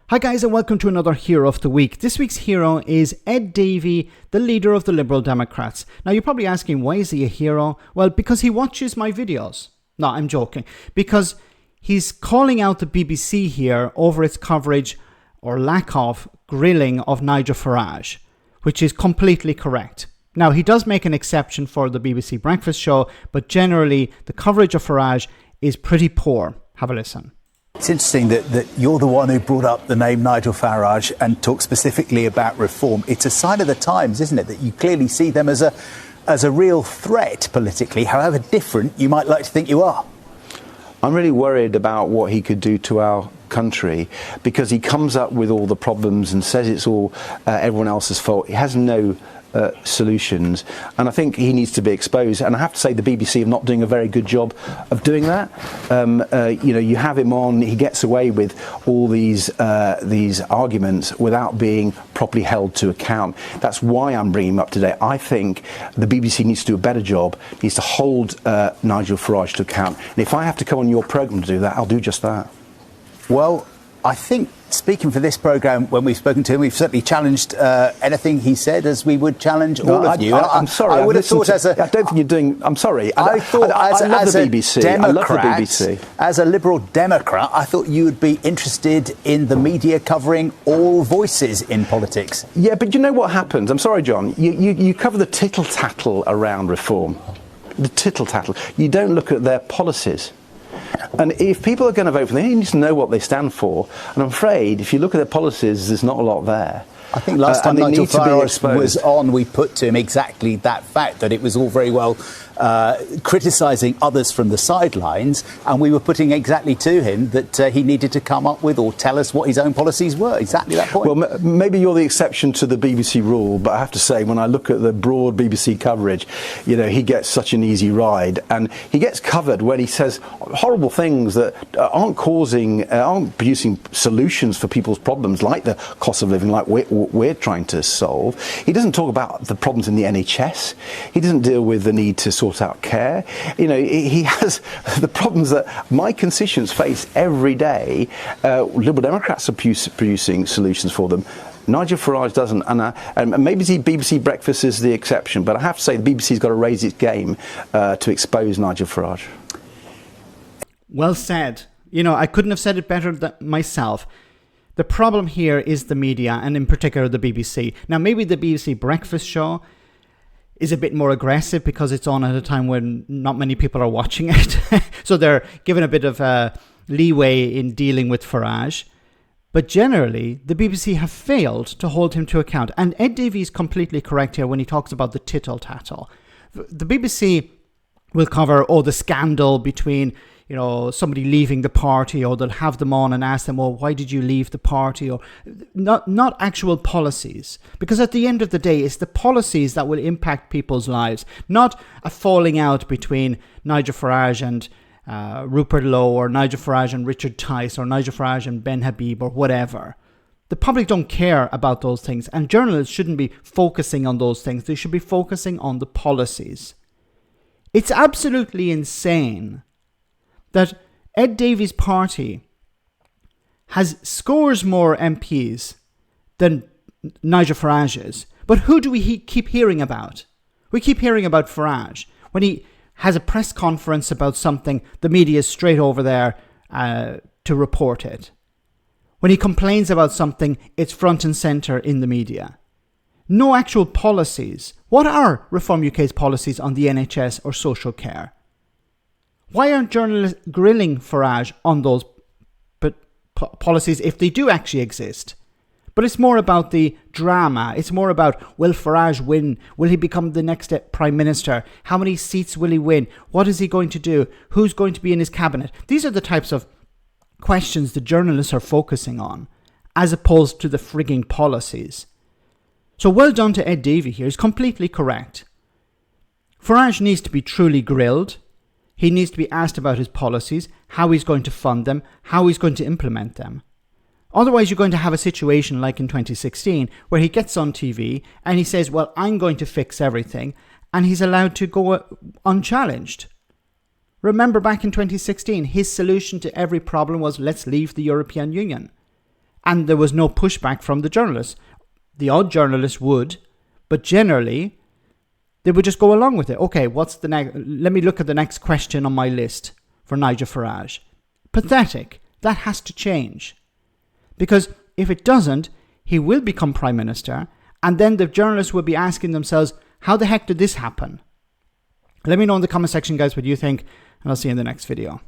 Hi guys and welcome to another Hero of the Week. This week's hero is Ed Davey, the leader of the Liberal Democrats. Now you're probably asking, why is he a hero? Well, because he watches my videos. No, I'm joking. Because he's calling out the BBC here over its coverage or lack of grilling of Nigel Farage, which is completely correct. Now he does make an exception for the BBC Breakfast Show, but generally the coverage of Farage is pretty poor. Have a listen. It's interesting that you're the one who brought up the name Nigel Farage and talked specifically about reform. It's a sign of the times, isn't it, that you clearly see them as a real threat politically, however different you might like to think you are. I'm really worried about what he could do to our country because he comes up with all the problems and says it's all everyone else's fault. He has no solutions, and I think he needs to be exposed. And I have to say the BBC are not doing a very good job of doing that. You have him on, he gets away with all these arguments without being properly held to account. That's why I'm bringing him up today. I think the BBC needs to do a better job, needs to hold Nigel Farage to account. And if I have to come on your programme to do that, I'll do just that. Well, I think, speaking for this programme, when we've spoken to him, we've certainly challenged anything he said, as we would challenge all of you. I'm sorry. I would have thought I don't think you're doing... I'm sorry. I love the BBC. I love the BBC. As a Liberal Democrat, I thought you would be interested in the media covering all voices in politics. Yeah, but you know what happens? I'm sorry, John. You cover the tittle-tattle around reform. The tittle-tattle. You don't look at their policies. And if people are going to vote for them, they need to know what they stand for. And I'm afraid, if you look at their policies, there's not a lot there. I think last time Nigel Farage was on, we put to him exactly that fact, that it was all very well criticising others from the sidelines, and we were putting exactly to him that he needed to come up with or tell us what his own policies were. Exactly that point. Well, maybe you're the exception to the BBC rule, but I have to say, when I look at the broad BBC coverage, he gets such an easy ride, and he gets covered when he says horrible things that aren't producing solutions for people's problems, like the cost of living, like we're trying to solve. He doesn't talk about the problems in the NHS. He doesn't deal with the need to sort out care. He has the problems that my constituents face every day. Liberal Democrats are producing solutions for them. Nigel Farage doesn't, and maybe the BBC Breakfast is the exception, but I have to say the BBC's got to raise its game to expose Nigel Farage. Well said. I couldn't have said it better myself. The problem here is the media, and in particular the BBC. Now, maybe the BBC Breakfast Show is a bit more aggressive because it's on at a time when not many people are watching it. So they're given a bit of leeway in dealing with Farage. But generally, the BBC have failed to hold him to account. And Ed Davey is completely correct here when he talks about the tittle-tattle. The BBC will cover, the scandal between somebody leaving the party, or they'll have them on and ask them, well, why did you leave the party? Or not actual policies. Because at the end of the day, it's the policies that will impact people's lives, not a falling out between Nigel Farage and Rupert Lowe, or Nigel Farage and Richard Tice, or Nigel Farage and Ben Habib, or whatever. The public don't care about those things, and journalists shouldn't be focusing on those things. They should be focusing on the policies. It's absolutely insane that Ed Davey's party has scores more MPs than Nigel Farage's. But who do we keep hearing about? We keep hearing about Farage. When he has a press conference about something, the media is straight over there to report it. When he complains about something, it's front and centre in the media. No actual policies. What are Reform UK's policies on the NHS or social care? Why aren't journalists grilling Farage on those policies if they do actually exist? But it's more about the drama. It's more about, will Farage win? Will he become the next Prime Minister? How many seats will he win? What is he going to do? Who's going to be in his cabinet? These are the types of questions the journalists are focusing on, as opposed to the frigging policies. So well done to Ed Davey here. He's completely correct. Farage needs to be truly grilled. He needs to be asked about his policies, how he's going to fund them, how he's going to implement them. Otherwise, you're going to have a situation like in 2016 where he gets on TV and he says, well, I'm going to fix everything, and he's allowed to go unchallenged. Remember back in 2016, his solution to every problem was, let's leave the European Union. and there was no pushback from the journalists. The odd journalist would, but generally they would just go along with it. Okay, what's the next? Let me look at the next question on my list for Nigel Farage. Pathetic. That has to change. Because if it doesn't, he will become Prime Minister, and then the journalists will be asking themselves, how the heck did this happen? Let me know in the comment section, guys, what you think, and I'll see you in the next video.